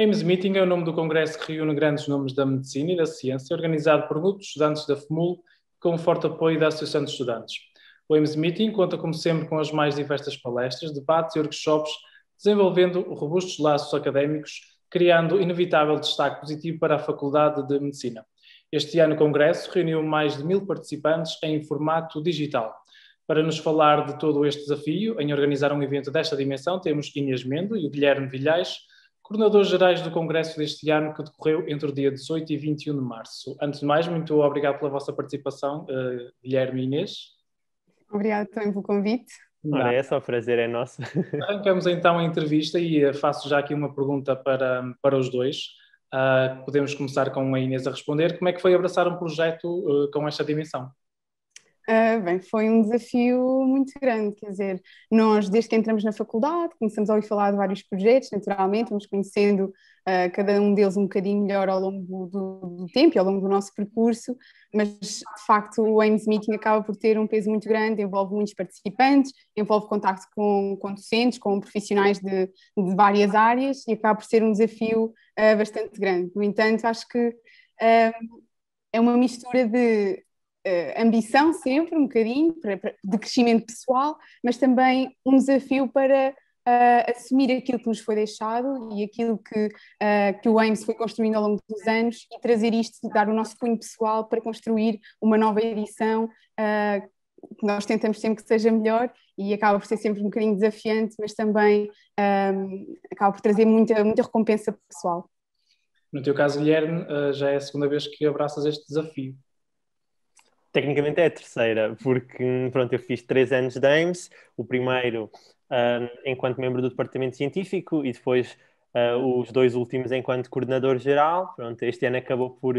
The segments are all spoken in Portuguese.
AIMS Meeting é o nome do congresso que reúne grandes nomes da medicina e da ciência, organizado por grupos de estudantes da FMUL, com o forte apoio da Associação de Estudantes. O AIMS Meeting conta, como sempre, com as mais diversas palestras, debates e workshops, desenvolvendo robustos laços académicos, criando inevitável destaque positivo para a Faculdade de Medicina. Este ano o congresso reuniu mais de 1000 participantes em formato digital. Para nos falar de todo este desafio, em organizar um evento desta dimensão, temos Inês Mendo e o Guilherme Vilhais, coordenadores gerais do congresso deste ano, que decorreu entre o dia 18 e 21 de março. Antes de mais, muito obrigado pela vossa participação, Guilherme e Inês. Obrigada também pelo convite. Ora, é só, o prazer é nosso. Arrancamos então a entrevista e faço já aqui uma pergunta para os dois. Podemos começar com a Inês a responder. Como é que foi abraçar um projeto com esta dimensão? Bem, foi um desafio muito grande, quer dizer, nós desde que entramos na faculdade começamos a ouvir falar de vários projetos, naturalmente, vamos conhecendo cada um deles um bocadinho melhor ao longo do tempo e ao longo do nosso percurso, mas de facto o AIMS Meeting acaba por ter um peso muito grande, envolve muitos participantes, envolve contacto com docentes, com profissionais de várias áreas e acaba por ser um desafio bastante grande. No entanto, acho que é uma mistura de ambição sempre, um bocadinho, de crescimento pessoal, mas também um desafio para assumir aquilo que nos foi deixado e aquilo que o AIMS foi construindo ao longo dos anos e trazer isto, dar o nosso cunho pessoal para construir uma nova edição que nós tentamos sempre que seja melhor e acaba por ser sempre um bocadinho desafiante, mas também acaba por trazer muita recompensa pessoal. No teu caso, Guilherme, já é a segunda vez que abraças este desafio. Tecnicamente é a terceira, porque pronto, eu fiz 3 anos de AIMS, o primeiro enquanto membro do departamento científico e depois os 2 últimos enquanto coordenador geral. Pronto, este ano acabou por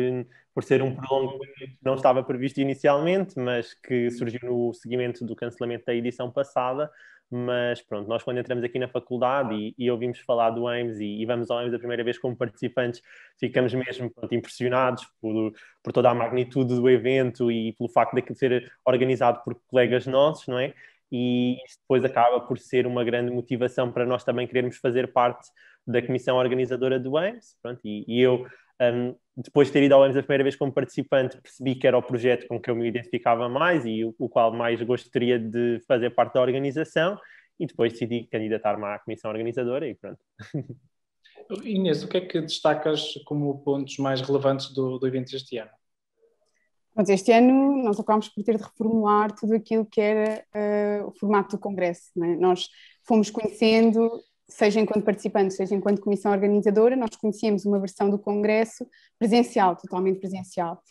ser um prolongamento que não estava previsto inicialmente, mas que surgiu no seguimento do cancelamento da edição passada. Mas pronto, nós quando entramos aqui na faculdade e ouvimos falar do AIMS e vamos ao AIMS a primeira vez como participantes, ficamos mesmo impressionados por toda a magnitude do evento e pelo facto de aquilo ser organizado por colegas nossos, não é? E isto depois acaba por ser uma grande motivação para nós também querermos fazer parte da comissão organizadora do AIMS. Pronto, e eu, depois de ter ido ao AIMS a primeira vez como participante, percebi que era o projeto com que eu me identificava mais e o qual mais gostaria de fazer parte da organização, e depois decidi candidatar-me à comissão organizadora e pronto. Inês, o que é que destacas como pontos mais relevantes do evento deste ano? Este ano nós acabámos por ter de reformular tudo aquilo que era o formato do congresso, não é? Nós fomos conhecendo, seja enquanto participantes, seja enquanto comissão organizadora, nós conhecíamos uma versão do congresso presencial, totalmente presencial.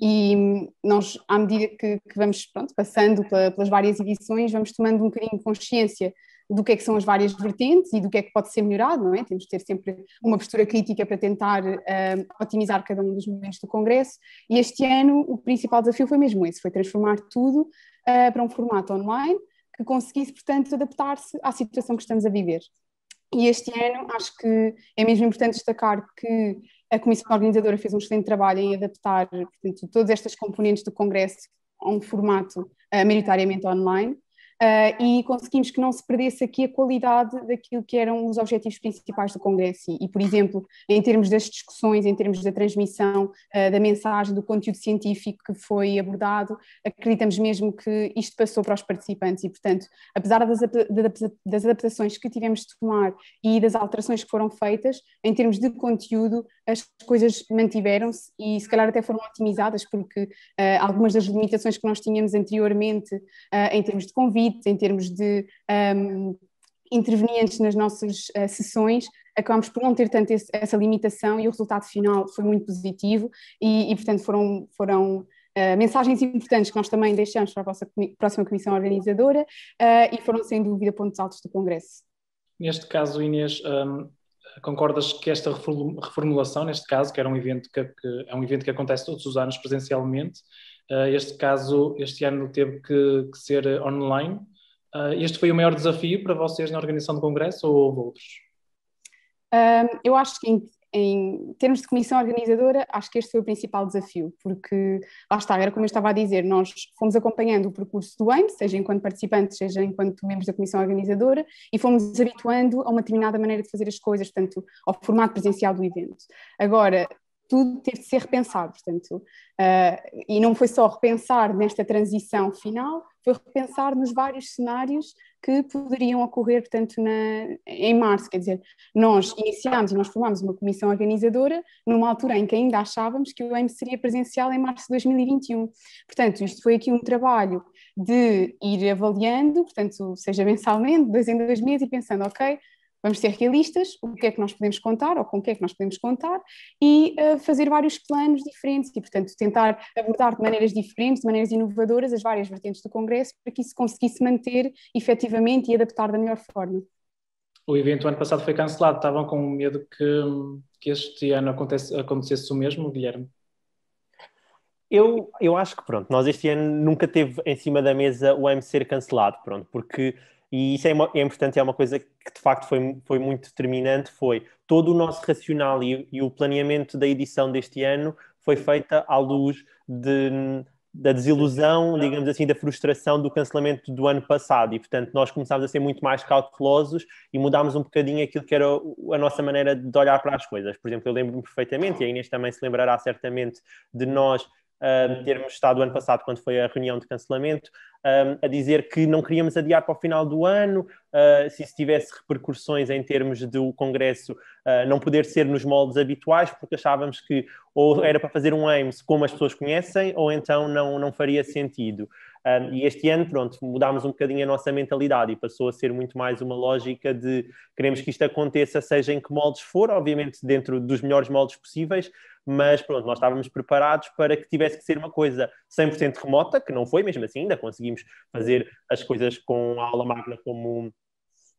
E nós, à medida que vamos passando pelas várias edições, vamos tomando um bocadinho de consciência do que é que são as várias vertentes e do que é que pode ser melhorado, não é? Temos de ter sempre uma postura crítica para tentar otimizar cada um dos momentos do congresso, e este ano o principal desafio foi mesmo esse, foi transformar tudo para um formato online que conseguisse, portanto, adaptar-se à situação que estamos a viver. E este ano acho que é mesmo importante destacar que a comissão organizadora fez um excelente trabalho em adaptar, portanto, todas estas componentes do congresso a um formato maioritariamente online. E conseguimos que não se perdesse aqui a qualidade daquilo que eram os objetivos principais do Congresso e, por exemplo, em termos das discussões, em termos da transmissão da mensagem, do conteúdo científico que foi abordado, acreditamos mesmo que isto passou para os participantes e, portanto, apesar das adaptações que tivemos de tomar e das alterações que foram feitas, em termos de conteúdo, as coisas mantiveram-se e se calhar até foram otimizadas, porque algumas das limitações que nós tínhamos anteriormente em termos de convite, em termos de intervenientes nas nossas sessões, acabamos por não ter tanto essa limitação e o resultado final foi muito positivo e portanto foram mensagens importantes que nós também deixamos para a próxima comissão organizadora e foram sem dúvida pontos altos do Congresso. Neste caso, Inês, concordas que esta reformulação, neste caso, que era um evento que é um evento que acontece todos os anos presencialmente, este ano teve que ser online. Este foi o maior desafio para vocês na organização do congresso ou houve outros? Eu acho que em termos de comissão organizadora, acho que este foi o principal desafio, porque, lá está, era como eu estava a dizer, nós fomos acompanhando o percurso do AIMS, seja enquanto participantes, seja enquanto membros da comissão organizadora, e fomos habituando a uma determinada maneira de fazer as coisas, portanto, ao formato presencial do evento. Agora, tudo teve de ser repensado, portanto, e não foi só repensar nesta transição final, foi repensar nos vários cenários que poderiam ocorrer, portanto, em março, quer dizer, nós iniciámos e nós formámos uma comissão organizadora numa altura em que ainda achávamos que o AIMS seria presencial em março de 2021. Portanto, isto foi aqui um trabalho de ir avaliando, portanto, seja mensalmente, 2 em 2 meses, e pensando, ok, vamos ser realistas, o que é que nós podemos contar, ou com o que é que nós podemos contar, e fazer vários planos diferentes e, portanto, tentar abordar de maneiras diferentes, de maneiras inovadoras, as várias vertentes do Congresso, para que isso conseguisse manter efetivamente e adaptar da melhor forma. O evento ano passado foi cancelado, estavam com medo que este ano acontecesse o mesmo, Guilherme? Eu acho que, pronto, nós este ano nunca teve em cima da mesa o AIMS ser cancelado, pronto, porque, e isso é importante, é uma coisa que de facto foi muito determinante, foi todo o nosso racional e o planeamento da edição deste ano foi feita à luz da desilusão, digamos assim, da frustração do cancelamento do ano passado, e portanto nós começámos a ser muito mais cautelosos e mudámos um bocadinho aquilo que era a nossa maneira de olhar para as coisas. Por exemplo, eu lembro-me perfeitamente, e a Inês também se lembrará certamente, de nós termos estado o ano passado, quando foi a reunião de cancelamento, a dizer que não queríamos adiar para o final do ano, se isso tivesse repercussões em termos do Congresso não poder ser nos moldes habituais, porque achávamos que ou era para fazer um AIMS como as pessoas conhecem, ou então não faria sentido. E este ano, pronto, mudámos um bocadinho a nossa mentalidade e passou a ser muito mais uma lógica de queremos que isto aconteça, seja em que moldes for, obviamente dentro dos melhores moldes possíveis, mas pronto, nós estávamos preparados para que tivesse que ser uma coisa 100% remota, que não foi, mesmo assim, ainda conseguimos fazer as coisas com a aula magna como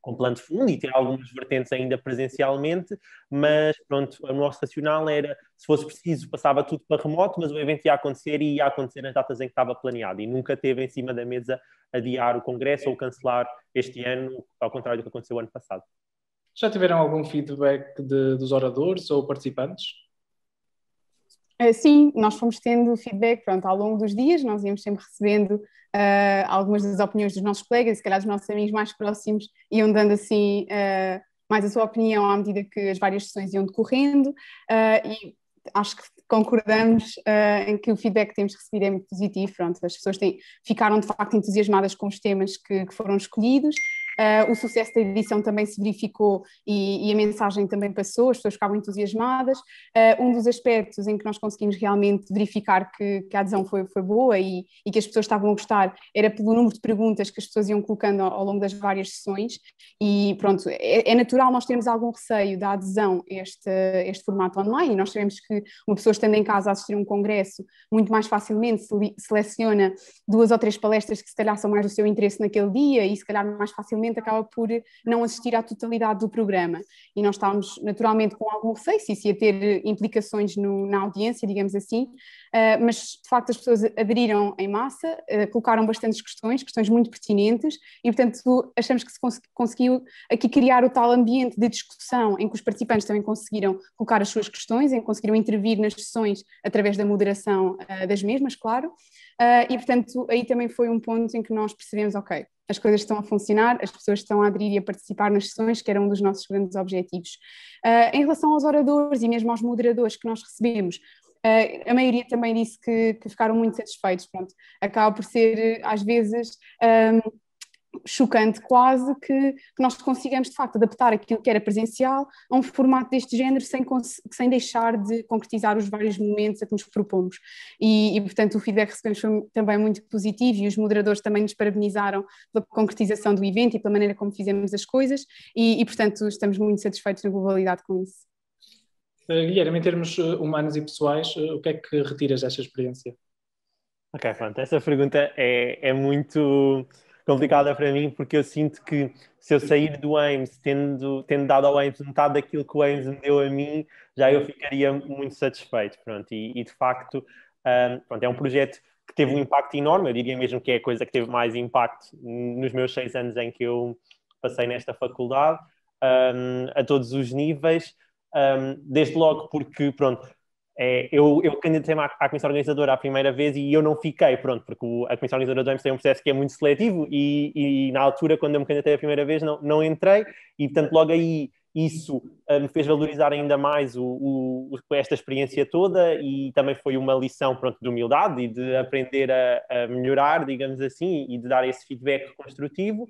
com plano de fundo e ter algumas vertentes ainda presencialmente, mas pronto, o nosso racional era, se fosse preciso, passava tudo para remoto, mas o evento ia acontecer e ia acontecer nas datas em que estava planeado, e nunca teve em cima da mesa adiar o Congresso ou cancelar este ano, ao contrário do que aconteceu o ano passado. Já tiveram algum feedback dos oradores ou participantes? Sim, nós fomos tendo feedback, pronto, ao longo dos dias, nós íamos sempre recebendo algumas das opiniões dos nossos colegas, se calhar dos nossos amigos mais próximos, iam dando assim mais a sua opinião à medida que as várias sessões iam decorrendo, e acho que concordamos em que o feedback que temos recebido é muito positivo, pronto, as pessoas ficaram de facto entusiasmadas com os temas que foram escolhidos. O sucesso da edição também se verificou e a mensagem também passou, as pessoas ficavam entusiasmadas. Um dos aspectos em que nós conseguimos realmente verificar que a adesão foi boa e que as pessoas estavam a gostar era pelo número de perguntas que as pessoas iam colocando ao longo das várias sessões, e pronto, é natural nós termos algum receio da adesão a este formato online, e nós sabemos que uma pessoa estando em casa a assistir a um congresso muito mais facilmente seleciona 2 ou 3 palestras que se calhar são mais do seu interesse naquele dia e se calhar mais facilmente acaba por não assistir à totalidade do programa, e nós estávamos naturalmente com algum receio se isso ia ter implicações na audiência, digamos assim, mas de facto as pessoas aderiram em massa, colocaram bastantes questões muito pertinentes, e portanto achamos que se conseguiu aqui criar o tal ambiente de discussão em que os participantes também conseguiram colocar as suas questões, em que conseguiram intervir nas sessões através da moderação das mesmas, claro, e portanto aí também foi um ponto em que nós percebemos, ok, as coisas estão a funcionar, as pessoas estão a aderir e a participar nas sessões, que era um dos nossos grandes objetivos. Em relação aos oradores e mesmo aos moderadores que nós recebemos, a maioria também disse que ficaram muito satisfeitos, pronto, acaba por ser às vezes chocante quase que nós consigamos de facto adaptar aquilo que era presencial a um formato deste género sem deixar de concretizar os vários momentos a que nos propomos, e portanto o feedback que recebemos foi também muito positivo, e os moderadores também nos parabenizaram pela concretização do evento e pela maneira como fizemos as coisas, e portanto estamos muito satisfeitos na globalidade com isso. Guilherme, em termos humanos e pessoais, o que é que retiras desta experiência? Ok, pronto, essa pergunta é muito complicada para mim, porque eu sinto que se eu sair do AIMS tendo dado ao AIMS metade daquilo que o AIMS me deu a mim, já eu ficaria muito satisfeito, pronto, e de facto pronto, é um projeto que teve um impacto enorme, eu diria mesmo que é a coisa que teve mais impacto nos meus 6 anos em que eu passei nesta faculdade, a todos os níveis. desde logo porque, pronto, eu candidatei-me à comissão organizadora a primeira vez e eu não fiquei, pronto, porque a comissão organizadora do AIMS tem um processo que é muito seletivo e na altura, quando eu me candidatei a primeira vez, não entrei e, portanto, logo aí isso me fez valorizar ainda mais esta experiência toda e também foi uma lição, pronto, de humildade e de aprender a melhorar, digamos assim, e de dar esse feedback construtivo.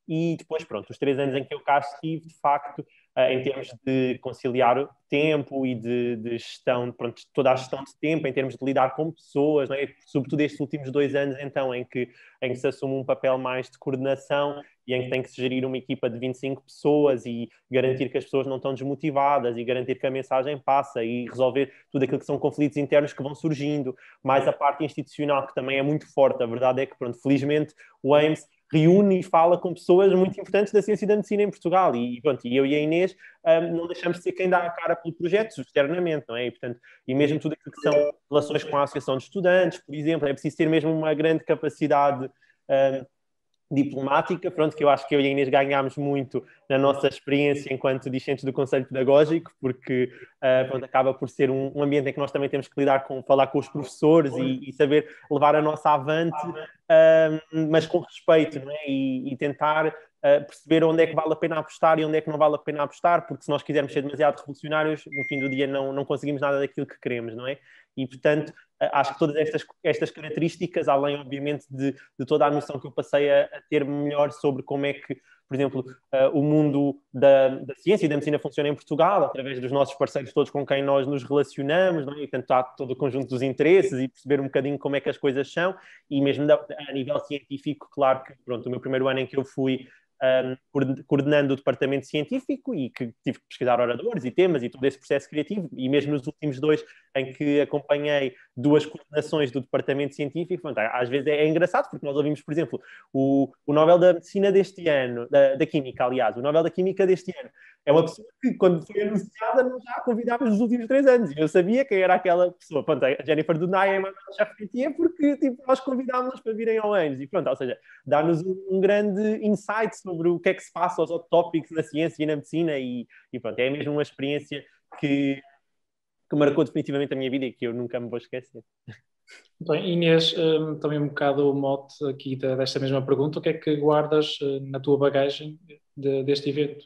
E depois, pronto, os 3 anos em que eu cá estive, de facto, em termos de conciliar o tempo e de gestão, pronto, toda a gestão de tempo, em termos de lidar com pessoas, não é? Sobretudo estes últimos 2 anos, então, em que se assume um papel mais de coordenação e em que tem que se gerir uma equipa de 25 pessoas e garantir que as pessoas não estão desmotivadas e garantir que a mensagem passa e resolver tudo aquilo que são conflitos internos que vão surgindo, mais a parte institucional, que também é muito forte. A verdade é que, pronto, felizmente, o AIMS reúne e fala com pessoas muito importantes da ciência e da medicina em Portugal e, pronto, e eu e a Inês não deixamos de ser quem dá a cara pelo projeto externamente, não é? E, portanto, e mesmo tudo aquilo que são relações com a Associação de Estudantes, por exemplo, é preciso ter mesmo uma grande capacidade diplomática, pronto, que eu acho que eu e a Inês ganhámos muito na nossa experiência enquanto discentes do Conselho Pedagógico, porque pronto, acaba por ser um ambiente em que nós também temos que falar com os professores e saber levar a nossa avante, mas com respeito, não é? E tentar perceber onde é que vale a pena apostar e onde é que não vale a pena apostar, porque se nós quisermos ser demasiado revolucionários, no fim do dia não conseguimos nada daquilo que queremos, não é? E, portanto, acho que todas estas características, além, obviamente, de toda a noção que eu passei a ter melhor sobre como é que, por exemplo, o mundo da ciência e da medicina funciona em Portugal, através dos nossos parceiros todos com quem nós nos relacionamos, não é? E tentar todo o conjunto dos interesses e perceber um bocadinho como é que as coisas são, e mesmo a nível científico, claro que, pronto, o meu primeiro ano em que eu fui coordenando o departamento científico e que tive que pesquisar oradores e temas e todo esse processo criativo, e mesmo nos últimos 2 em que acompanhei 2 coordenações do departamento científico, às vezes é engraçado, porque nós ouvimos, por exemplo, o Nobel da Medicina deste ano, da Química, aliás, o Nobel da Química deste ano, é uma pessoa que, quando foi anunciada, nós já a convidámos nos últimos 3 anos, e eu sabia quem era aquela pessoa. Pronto, a Jennifer Doudna já repetia porque tipo, nós convidámos-las para virem ao AIMS, e pronto, ou seja, dá-nos um grande insight sobre o que é que se passa aos hot topics na ciência e na medicina, e pronto, é mesmo uma experiência que marcou definitivamente a minha vida e que eu nunca me vou esquecer. Bem, Inês, também um bocado o mote aqui desta mesma pergunta, o que é que guardas na tua bagagem deste evento?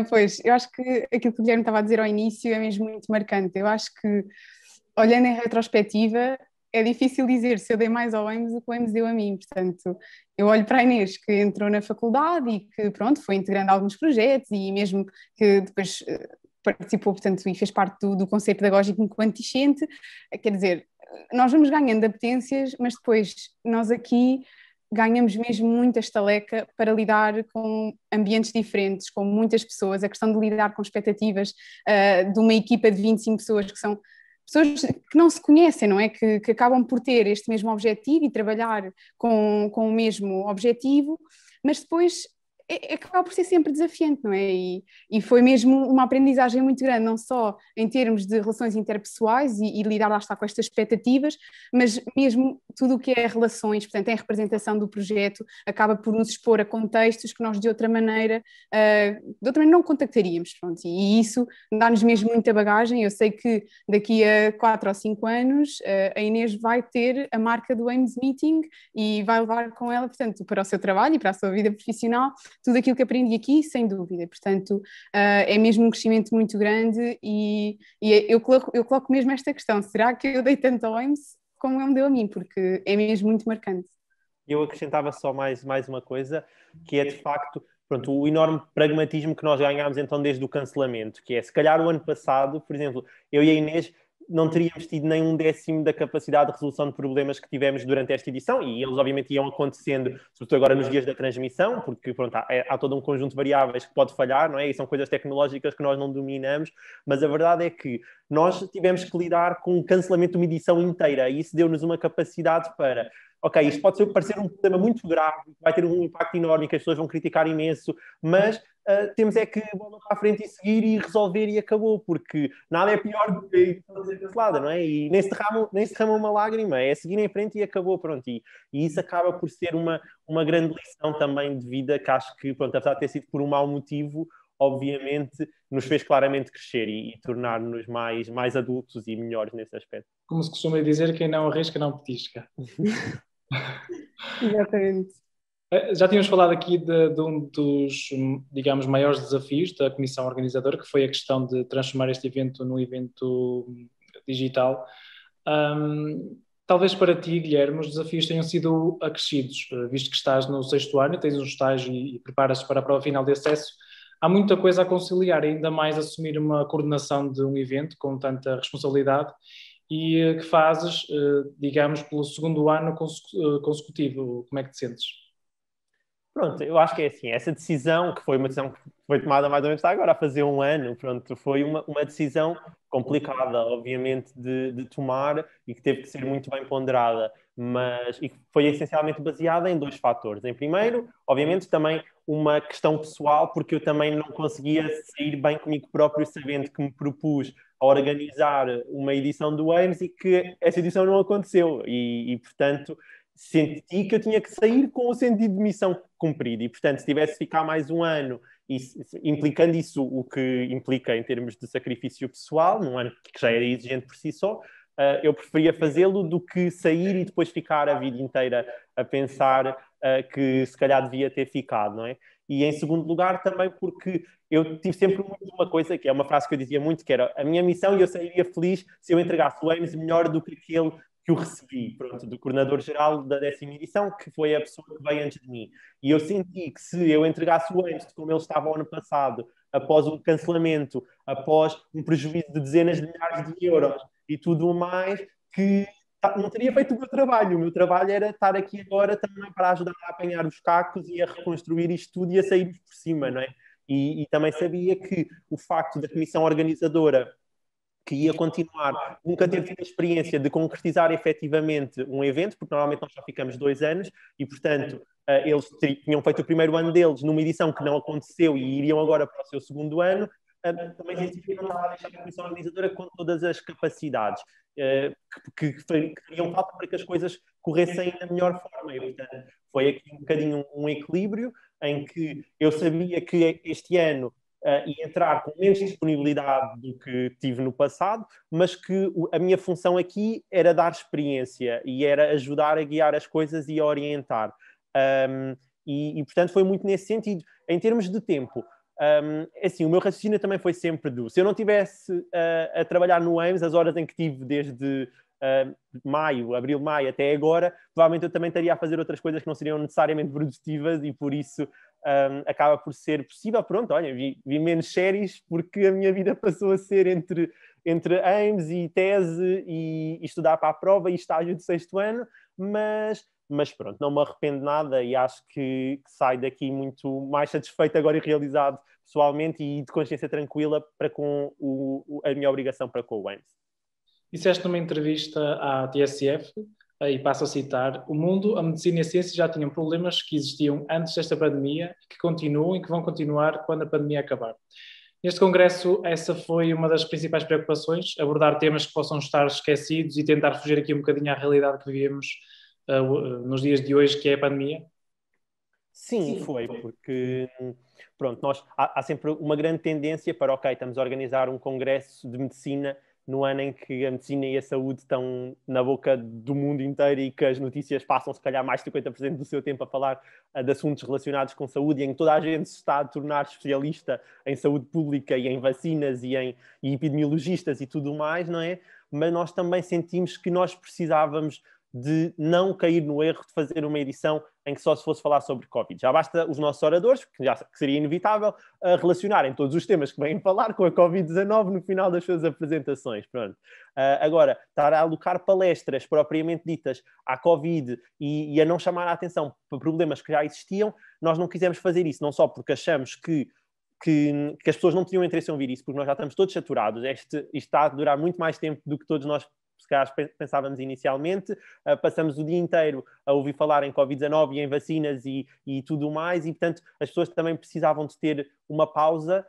Pois, eu acho que aquilo que o Guilherme estava a dizer ao início é mesmo muito marcante. Eu acho que, olhando em retrospectiva, é difícil dizer se eu dei mais ao AIMS do que o AIMS deu a mim. Portanto, eu olho para a Inês, que entrou na faculdade e que, pronto, foi integrando alguns projetos e mesmo que depois participou, portanto, e fez parte do Conselho Pedagógico enquanto discente. Quer dizer, nós vamos ganhando apetências, mas depois nós aqui ganhamos mesmo muita estaleca para lidar com ambientes diferentes, com muitas pessoas, a questão de lidar com expectativas de uma equipa de 25 pessoas que são pessoas que não se conhecem, não é? Que acabam por ter este mesmo objetivo e trabalhar com o mesmo objetivo, mas depois acaba por ser sempre desafiante, não é? E foi mesmo uma aprendizagem muito grande, não só em termos de relações interpessoais e lidar lá está com estas expectativas, mas mesmo tudo o que é relações, portanto, em representação do projeto, acaba por nos expor a contextos que nós de outra maneira não contactaríamos, pronto, e isso dá-nos mesmo muita bagagem. Eu sei que daqui a 4 ou 5 anos a Inês vai ter a marca do AIMS Meeting e vai levar com ela, portanto, para o seu trabalho e para a sua vida profissional, tudo aquilo que aprendi aqui, sem dúvida. Portanto, é mesmo um crescimento muito grande e eu coloco mesmo esta questão, será que eu dei tanto ao AIMS como ele me deu a mim? Porque é mesmo muito marcante. Eu acrescentava só mais uma coisa, que é de facto, pronto, o enorme pragmatismo que nós ganhámos então desde o cancelamento, que é, se calhar o ano passado, por exemplo, eu e a Inês não teríamos tido nem 1/10 da capacidade de resolução de problemas que tivemos durante esta edição, e eles obviamente iam acontecendo, sobretudo agora nos dias da transmissão, porque pronto, há todo um conjunto de variáveis que pode falhar, não é? E são coisas tecnológicas que nós não dominamos, mas a verdade é que nós tivemos que lidar com o cancelamento de uma edição inteira, e isso deu-nos uma capacidade para... Ok, isto pode parecer um problema muito grave, vai ter um impacto enorme, que as pessoas vão criticar imenso, mas temos é que bola para a frente e seguir e resolver e acabou, porque nada é pior do que fazer cancelada, não é? E nem se derrama uma lágrima, é seguir em frente e acabou, pronto. E isso acaba por ser uma grande lição também de vida, que acho que, pronto, apesar de ter sido por um mau motivo, obviamente, nos fez claramente crescer e tornar-nos mais adultos e melhores nesse aspecto. Como se costuma dizer, quem não arrisca não petisca. Exatamente. Já tínhamos falado aqui de um dos, digamos, maiores desafios da comissão organizadora, que foi a questão de transformar este evento num evento digital. Talvez para ti, Guilherme, os desafios tenham sido acrescidos, visto que estás no 6º ano, tens um estágio e preparas-te para a prova final de acesso. Há muita coisa a conciliar, ainda mais assumir uma coordenação de um evento com tanta responsabilidade e que fazes, digamos, pelo 2º ano consecutivo. Como é que te sentes? Pronto, eu acho que é assim, essa decisão, que foi uma decisão que foi tomada mais ou menos agora a fazer um ano, pronto, foi uma decisão complicada, obviamente, de tomar e que teve que ser muito bem ponderada, mas e que foi essencialmente baseada em 2 fatores. Em primeiro, obviamente, também uma questão pessoal, porque eu também não conseguia sair bem comigo próprio, sabendo que me propus a organizar uma edição do Ames e que essa edição não aconteceu e portanto, senti que eu tinha que sair com o sentido de missão cumprido e, portanto, se tivesse de ficar mais um ano, e, implicando isso o que implica em termos de sacrifício pessoal, num ano que já era exigente por si só, eu preferia fazê-lo do que sair e depois ficar a vida inteira a pensar que se calhar devia ter ficado, não é? E em segundo lugar também porque eu tive sempre muito uma coisa, que é uma frase que eu dizia muito, que era a minha missão e eu sairia feliz se eu entregasse o Ames melhor do que aquele que eu recebi, pronto, do coordenador-geral da 10ª edição, que foi a pessoa que veio antes de mim. E eu senti que se eu entregasse o Ames como ele estava o ano passado, após um cancelamento, após um prejuízo de dezenas de milhares de euros e tudo o mais, que não teria feito o meu trabalho. O meu trabalho era estar aqui agora também para ajudar a apanhar os cacos e a reconstruir isto tudo e a sairmos por cima, não é? E também sabia que o facto da comissão organizadora que ia continuar, nunca ter tido a experiência de concretizar efetivamente um evento, porque normalmente nós só ficamos 2 anos e, portanto, eles tinham feito o primeiro ano deles numa edição que não aconteceu e iriam agora para o seu 2º ano, também senti que não estava a deixar a comissão organizadora com todas as capacidades que fariam falta para que as coisas corressem da melhor forma. E, portanto, foi aqui um bocadinho um equilíbrio em que eu sabia que este ano e entrar com menos disponibilidade do que tive no passado, mas que a minha função aqui era dar experiência e era ajudar a guiar as coisas e a orientar. Portanto, foi muito nesse sentido. Em termos de tempo, assim, o meu raciocínio também foi sempre se eu não estivesse a trabalhar no Ames, as horas em que tive desde abril, maio até agora, provavelmente eu também estaria a fazer outras coisas que não seriam necessariamente produtivas e por isso acaba por ser possível. Pronto, olha, vi menos séries porque a minha vida passou a ser entre Ames e tese e estudar para a prova e estágio de 6º ano, mas pronto, não me arrependo nada e acho que saio daqui muito mais satisfeito agora e realizado pessoalmente e de consciência tranquila para com a minha obrigação para com o Ames. Disseste numa entrevista à TSF, e passo a citar, o mundo, a medicina e a ciência já tinham problemas que existiam antes desta pandemia, que continuam e que vão continuar quando a pandemia acabar. Neste congresso, essa foi uma das principais preocupações, abordar temas que possam estar esquecidos e tentar fugir aqui um bocadinho à realidade que vivemos nos dias de hoje, que é a pandemia? Sim, foi, porque pronto, há sempre uma grande tendência para, ok, estamos a organizar um congresso de medicina no ano em que a medicina e a saúde estão na boca do mundo inteiro e que as notícias passam, se calhar, mais de 50% do seu tempo a falar de assuntos relacionados com saúde e em que toda a gente se está a tornar especialista em saúde pública e em vacinas e em epidemiologistas e tudo mais, não é? Mas nós também sentimos que nós precisávamos de não cair no erro de fazer uma edição em que só se fosse falar sobre Covid. Já basta os nossos oradores, que seria inevitável, relacionarem todos os temas que vêm falar com a Covid-19 no final das suas apresentações. Pronto. Agora, estar a alocar palestras propriamente ditas à Covid e a não chamar a atenção para problemas que já existiam, nós não quisemos fazer isso, não só porque achamos que as pessoas não tinham interesse em ouvir isso, porque nós já estamos todos saturados. Isto está a durar muito mais tempo do que todos nós se calhar pensávamos inicialmente, passamos o dia inteiro a ouvir falar em Covid-19 e em vacinas e tudo mais, e portanto as pessoas também precisavam de ter uma pausa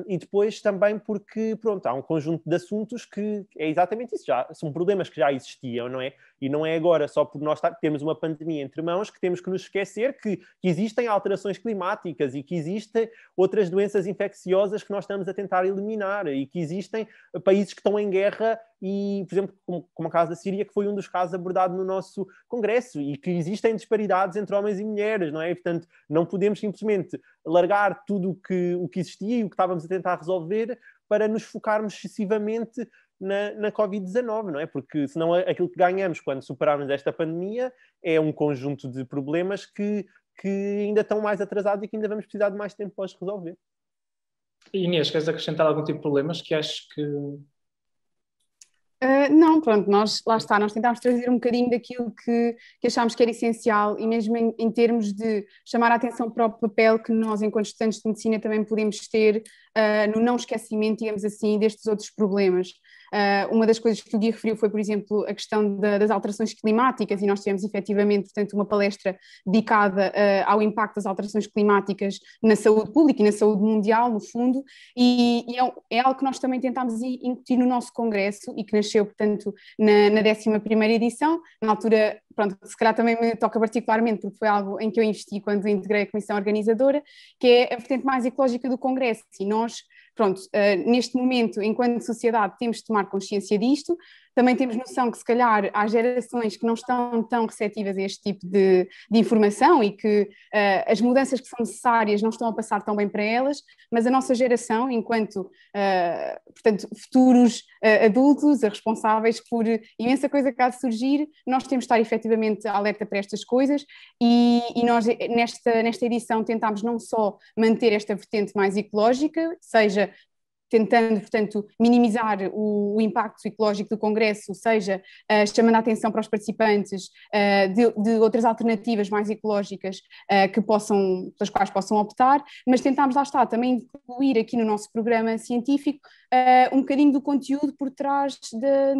E depois também porque, pronto, há um conjunto de assuntos que é exatamente isso, já são problemas que já existiam, não é? E não é agora só por nós termos uma pandemia entre mãos que temos que nos esquecer que existem alterações climáticas e que existem outras doenças infecciosas que nós estamos a tentar eliminar e que existem países que estão em guerra e, por exemplo, como o caso da Síria, que foi um dos casos abordado no nosso Congresso, e que existem disparidades entre homens e mulheres, não é? E, portanto, não podemos simplesmente largar tudo o que existia e o que estávamos a tentar resolver para nos focarmos excessivamente na Covid-19, não é? Porque senão aquilo que ganhamos quando superarmos esta pandemia é um conjunto de problemas que ainda estão mais atrasados e que ainda vamos precisar de mais tempo para os resolver. Inês, queres acrescentar algum tipo de problemas que achas que... Não, pronto, nós tentámos trazer um bocadinho daquilo que achámos que era essencial e mesmo em termos de chamar a atenção para o papel que nós, enquanto estudantes de medicina, também podemos ter no não esquecimento, digamos assim, destes outros problemas. Uma das coisas que o Gui referiu foi, por exemplo, a questão das alterações climáticas, e nós tivemos efetivamente, portanto, uma palestra dedicada ao impacto das alterações climáticas na saúde pública e na saúde mundial, no fundo, e é algo que nós também tentámos incutir no nosso congresso e que nasceu, portanto, na 11ª edição. Na altura, pronto, se calhar também me toca particularmente, porque foi algo em que eu investi quando integrei a comissão organizadora, que é a vertente mais ecológica do congresso, e nós, pronto, neste momento, enquanto sociedade, temos de tomar consciência disto. Também temos noção que, se calhar, há gerações que não estão tão receptivas a este tipo de informação e que as mudanças que são necessárias não estão a passar tão bem para elas, mas a nossa geração, enquanto, portanto, futuros adultos, responsáveis por imensa coisa que há de surgir, nós temos de estar efetivamente alerta para estas coisas e nós, nesta edição, tentámos não só manter esta vertente mais ecológica, seja tentando, portanto, minimizar o impacto ecológico do Congresso, seja chamando a atenção para os participantes de outras alternativas mais ecológicas pelas quais possam optar, mas tentámos, lá está, também incluir aqui no nosso programa científico um bocadinho do conteúdo por trás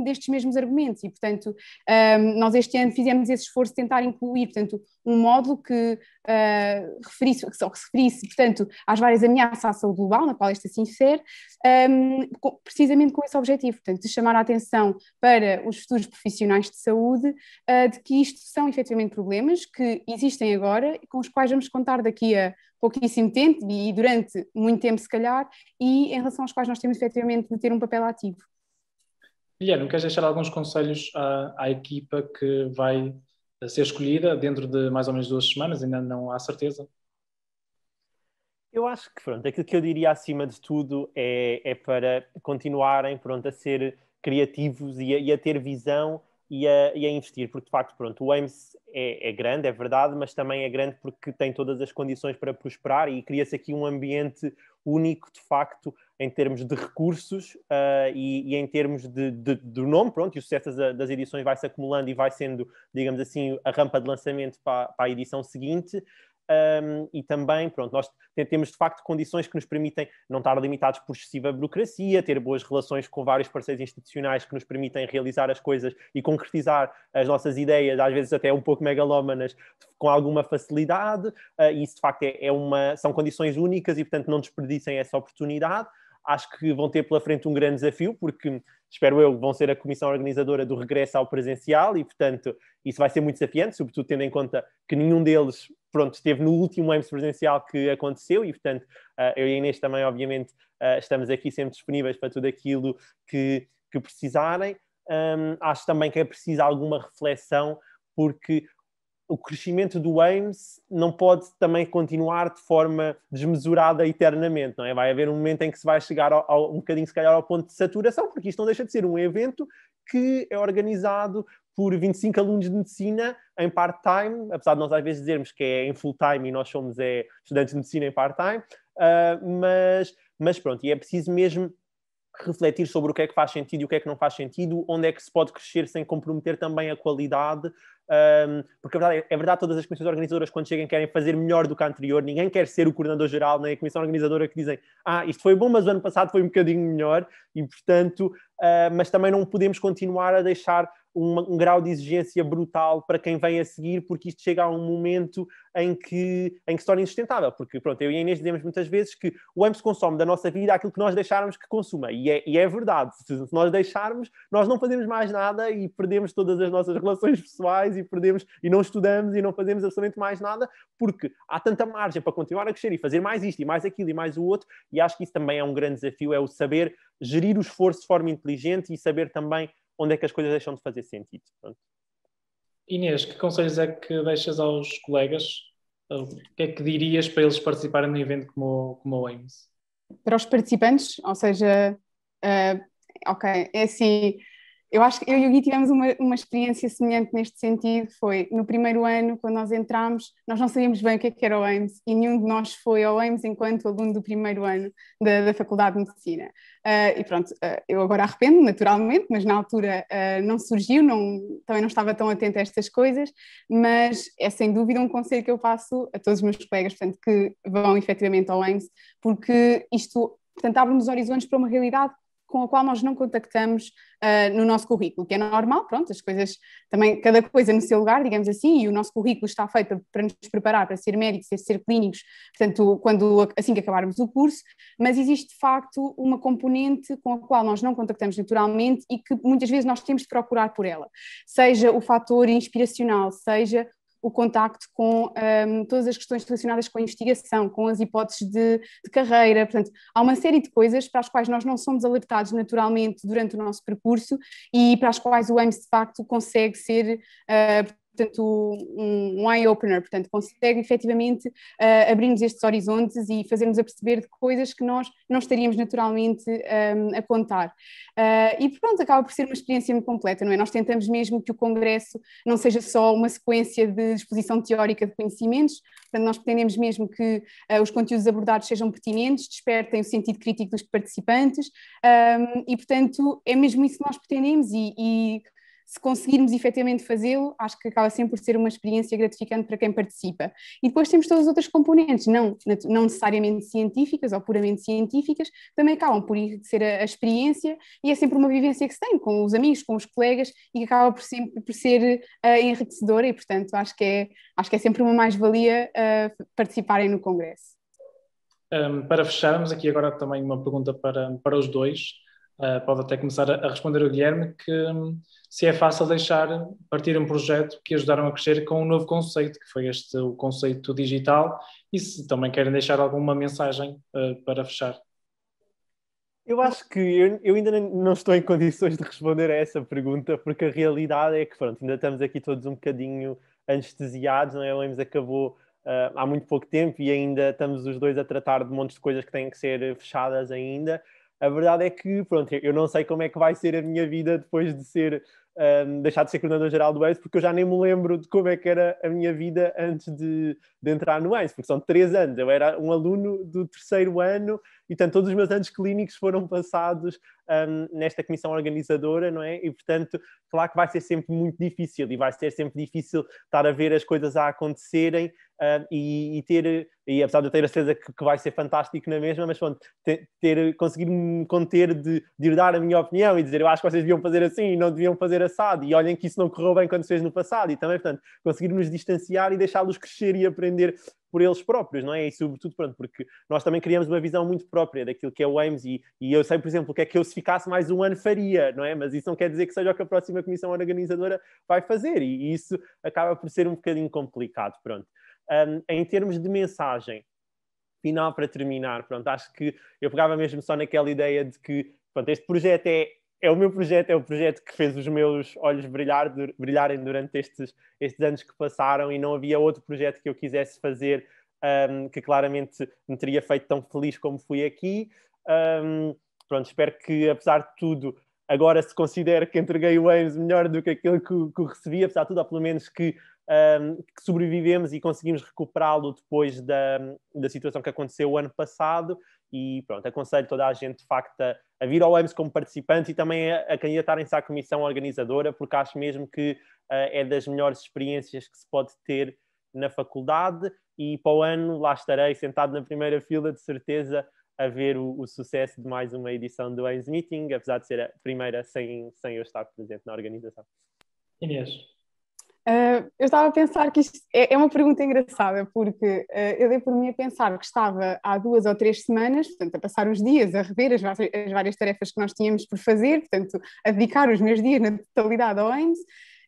destes mesmos argumentos e, portanto, nós este ano fizemos esse esforço de tentar incluir, portanto, um módulo que se referisse, portanto, às várias ameaças à saúde global, na qual esta se insere, precisamente com esse objetivo, portanto, de chamar a atenção para os futuros profissionais de saúde de que isto são efetivamente problemas que existem agora e com os quais vamos contar daqui a pouquíssimo tempo e durante muito tempo, se calhar, e em relação aos quais nós temos efetivamente de ter um papel ativo. Guilherme, queres deixar alguns conselhos à equipa que vai ser escolhida dentro de mais ou menos 2 semanas? Ainda não há certeza. Eu acho que, pronto, aquilo que eu diria acima de tudo é para continuarem, pronto, a ser criativos e a ter visão e a investir, porque de facto, pronto, o AIMS é grande, é verdade, mas também é grande porque tem todas as condições para prosperar e cria-se aqui um ambiente único, de facto, em termos de recursos e em termos do nome, pronto, e o sucesso das edições vai-se acumulando e vai sendo, digamos assim, a rampa de lançamento para a edição seguinte. E também, pronto, nós temos de facto condições que nos permitem não estar limitados por excessiva burocracia, ter boas relações com vários parceiros institucionais que nos permitem realizar as coisas e concretizar as nossas ideias, às vezes até um pouco megalómanas, com alguma facilidade, e isso de facto são condições únicas e, portanto, não desperdicem essa oportunidade. Acho que vão ter pela frente um grande desafio, porque, espero eu, vão ser a comissão organizadora do regresso ao presencial e, portanto, isso vai ser muito desafiante, sobretudo tendo em conta que nenhum deles, pronto, esteve no último AIMS presencial que aconteceu e, portanto, eu e a Inês também, obviamente, estamos aqui sempre disponíveis para tudo aquilo que precisarem. Acho também que é preciso alguma reflexão, porque o crescimento do AIMS não pode também continuar de forma desmesurada eternamente, não é? Vai haver um momento em que se vai chegar um bocadinho, se calhar, ao ponto de saturação, porque isto não deixa de ser um evento que é organizado por 25 alunos de medicina em part-time, apesar de nós às vezes dizermos que é em full-time e nós somos estudantes de medicina em part-time, mas pronto, e é preciso mesmo refletir sobre o que é que faz sentido e o que é que não faz sentido, onde é que se pode crescer sem comprometer também a qualidade, porque é verdade, todas as comissões organizadoras, quando chegam, querem fazer melhor do que a anterior, ninguém quer ser o coordenador-geral, nem a comissão organizadora que dizem isto foi bom, mas o ano passado foi um bocadinho melhor, e portanto, mas também não podemos continuar a deixar um grau de exigência brutal para quem vem a seguir, porque isto chega a um momento em que se torna insustentável. Porque, pronto, eu e a Inês dizemos muitas vezes que o AIMS consome da nossa vida aquilo que nós deixarmos que consuma. E é verdade. Se nós deixarmos, nós não fazemos mais nada e perdemos todas as nossas relações pessoais e não estudamos e não fazemos absolutamente mais nada, porque há tanta margem para continuar a crescer e fazer mais isto e mais aquilo e mais o outro. E acho que isso também é um grande desafio, é o saber gerir o esforço de forma inteligente e saber também onde é que as coisas deixam de fazer sentido. Pronto. Inês, que conselhos é que deixas aos colegas? O que é que dirias para eles participarem num evento como o AIMS? Para os participantes, ou seja, ok, é assim, eu acho que eu e o Gui tivemos uma experiência semelhante neste sentido. Foi no primeiro ano, quando nós entramos, nós não sabíamos bem o que era o AIMS e nenhum de nós foi ao AIMS enquanto aluno do primeiro ano da Faculdade de Medicina. E pronto, eu agora arrependo, naturalmente, mas na altura não surgiu, também não estava tão atenta a estas coisas, mas é sem dúvida um conselho que eu passo a todos os meus colegas, portanto, que vão efetivamente ao AIMS, porque isto, portanto, abre-nos horizontes para uma realidade com a qual nós não contactamos no nosso currículo, que é normal, pronto, as coisas também, cada coisa no seu lugar, digamos assim, e o nosso currículo está feito para nos preparar para ser médicos, ser clínicos, portanto, assim que acabarmos o curso, mas existe de facto uma componente com a qual nós não contactamos naturalmente e que muitas vezes nós temos de procurar por ela, seja o fator inspiracional, seja o contacto com todas as questões relacionadas com a investigação, com as hipóteses de carreira. Portanto, há uma série de coisas para as quais nós não somos alertados naturalmente durante o nosso percurso e para as quais o AIMS de facto consegue ser portanto, um eye-opener, portanto, consegue efetivamente abrir-nos estes horizontes e fazer-nos a perceber de coisas que nós não estaríamos naturalmente a contar. E pronto, acaba por ser uma experiência muito completa, não é? Nós tentamos mesmo que o congresso não seja só uma sequência de exposição teórica de conhecimentos, portanto, nós pretendemos mesmo que os conteúdos abordados sejam pertinentes, despertem o sentido crítico dos participantes, e portanto, é mesmo isso que nós pretendemos e se conseguirmos efetivamente fazê-lo, acho que acaba sempre por ser uma experiência gratificante para quem participa. E depois temos todas as outras componentes, não necessariamente científicas ou puramente científicas, também acabam por ser a experiência e é sempre uma vivência que se tem com os amigos, com os colegas e que acaba por ser enriquecedora e, portanto, acho que é sempre uma mais-valia participarem no congresso. Para fecharmos, aqui agora também uma pergunta para os dois. Pode até começar a responder o Guilherme, que se é fácil deixar partir um projeto que ajudaram a crescer com um novo conceito, que foi o conceito digital, e se também querem deixar alguma mensagem para fechar. Eu acho que eu ainda não estou em condições de responder a essa pergunta, porque a realidade é que, pronto, ainda estamos aqui todos um bocadinho anestesiados, não é? O AIMS acabou há muito pouco tempo e ainda estamos os dois a tratar de montes de coisas que têm que ser fechadas ainda. A verdade é que, pronto, eu não sei como é que vai ser a minha vida depois de deixar de ser coordenador-geral do AIMS, porque eu já nem me lembro de como é que era a minha vida antes de entrar no AIMS, porque são 3 anos. Eu era um aluno do 3º ano e, portanto, todos os meus anos clínicos foram passados nesta comissão organizadora, não é? E, portanto, claro que vai ser sempre muito difícil e vai ser sempre difícil estar a ver as coisas a acontecerem e apesar de eu ter a certeza que vai ser fantástico na mesma, mas pronto, conseguir me conter de ir dar a minha opinião e dizer eu acho que vocês deviam fazer assim e não deviam fazer assado e olhem que isso não correu bem quando se fez no passado e também, portanto, conseguir nos distanciar e deixá-los crescer e aprender por eles próprios, não é? E sobretudo, pronto, porque nós também criamos uma visão muito própria daquilo que é o AIMS e eu sei, por exemplo, o que é que eu se ficasse mais um ano faria, não é? Mas isso não quer dizer que seja o que a próxima comissão organizadora vai fazer e isso acaba por ser um bocadinho complicado, pronto. Em termos de mensagem final para terminar, pronto, acho que eu pegava mesmo só naquela ideia de que, pronto, este projeto é o meu projeto, é o projeto que fez os meus olhos brilharem durante estes anos que passaram e não havia outro projeto que eu quisesse fazer que claramente me teria feito tão feliz como fui aqui. Pronto, espero que, apesar de tudo, agora se considere que entreguei o AIMS melhor do que aquilo que recebi, apesar de tudo, ou pelo menos que sobrevivemos e conseguimos recuperá-lo depois da situação que aconteceu o ano passado. E pronto, aconselho toda a gente, de facto, a vir ao AIMS como participante e também a candidatarem-se à comissão organizadora, porque acho mesmo que é das melhores experiências que se pode ter na faculdade e para o ano lá estarei sentado na primeira fila, de certeza, a ver o sucesso de mais uma edição do AIMS Meeting, apesar de ser a primeira sem eu estar presente na organização. Inês. Eu estava a pensar que isto é uma pergunta engraçada, porque eu dei por mim a pensar que estava há 2 ou 3 semanas, portanto, a passar os dias, a rever as várias tarefas que nós tínhamos por fazer, portanto, a dedicar os meus dias na totalidade ao AIMS,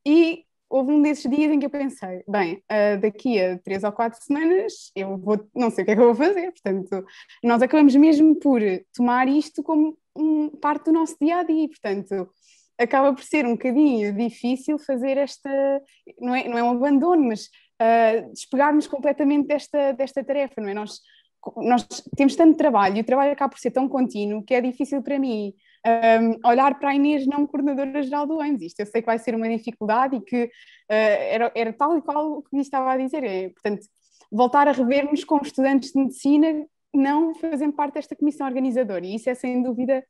e houve um desses dias em que eu pensei, bem, daqui a 3 ou 4 semanas eu não sei o que é que eu vou fazer, portanto, nós acabamos mesmo por tomar isto como parte do nosso dia-a-dia, portanto, acaba por ser um bocadinho difícil fazer não é um abandono, mas despegarmos completamente desta tarefa, não é? Nós temos tanto trabalho e o trabalho acaba por ser tão contínuo que é difícil para mim olhar para a Inês não coordenadora geral do AIMS. Isto eu sei que vai ser uma dificuldade e que era tal e qual o que lhe estava a dizer, portanto, voltar a revermos como estudantes de medicina não fazendo parte desta comissão organizadora, e isso é sem dúvida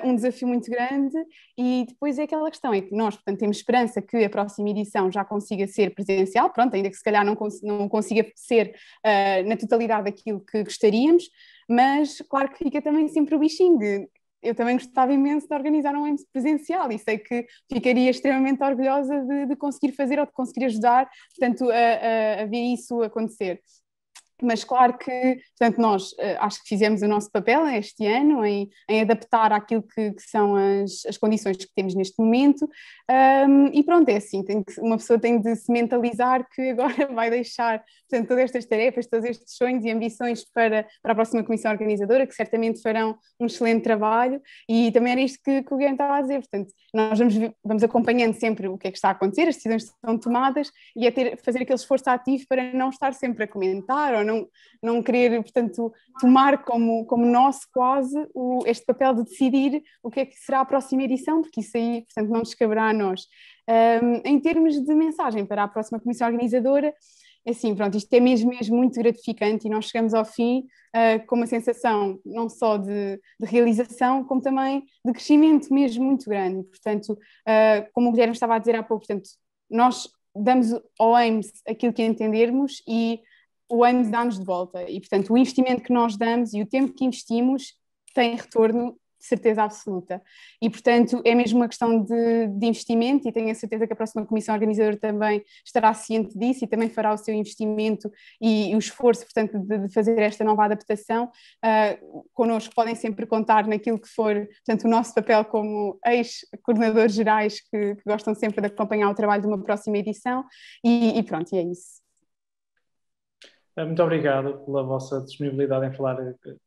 um desafio muito grande. E depois é aquela questão, é que nós, portanto, temos esperança que a próxima edição já consiga ser presencial, pronto, ainda que se calhar não consiga ser na totalidade aquilo que gostaríamos, mas claro que fica também sempre o bichinho de, eu também gostava imenso de organizar um AIMS presencial e sei que ficaria extremamente orgulhosa de conseguir fazer ou de conseguir ajudar, portanto, a ver isso acontecer. Mas claro que, portanto, nós acho que fizemos o nosso papel este ano em adaptar àquilo que são as condições que temos neste momento, e pronto, é assim, uma pessoa tem de se mentalizar que agora vai deixar, portanto, todas estas tarefas, todos estes sonhos e ambições para a próxima comissão organizadora, que certamente farão um excelente trabalho, e também era isto que o Guilherme estava a dizer, portanto, nós vamos acompanhando sempre o que é que está a acontecer, as decisões que são tomadas, e fazer aquele esforço ativo para não estar sempre a comentar ou não querer, portanto, tomar como nosso quase este papel de decidir o que é que será a próxima edição, porque isso aí, portanto, não nos caberá a nós. Em termos de mensagem para a próxima comissão organizadora, assim, pronto, isto é mesmo muito gratificante e nós chegamos ao fim com uma sensação não só de realização, como também de crescimento mesmo muito grande. Portanto, como o Guilherme estava a dizer há pouco, portanto, nós damos ao AIMS aquilo que entendermos e o AIMS dá-nos de volta. E, portanto, o investimento que nós damos e o tempo que investimos tem retorno de certeza absoluta. E, portanto, é mesmo uma questão de investimento e tenho a certeza que a próxima comissão organizadora também estará ciente disso e também fará o seu investimento e o esforço, portanto, de fazer esta nova adaptação. Connosco podem sempre contar naquilo que for, portanto, o nosso papel como ex-coordenadores gerais que gostam sempre de acompanhar o trabalho de uma próxima edição e pronto, e é isso. Muito obrigado pela vossa disponibilidade em falar,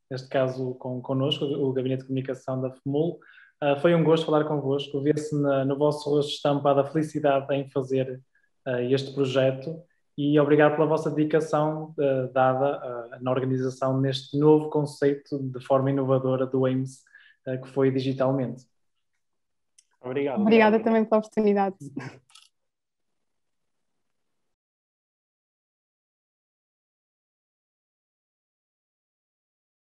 neste caso, connosco, o Gabinete de Comunicação da FMUL. Foi um gosto falar convosco, ver-se no vosso rosto estampada a felicidade em fazer este projeto e obrigado pela vossa dedicação dada na organização neste novo conceito de forma inovadora do AIMS, que foi digitalmente. Obrigado. Obrigada também pela oportunidade.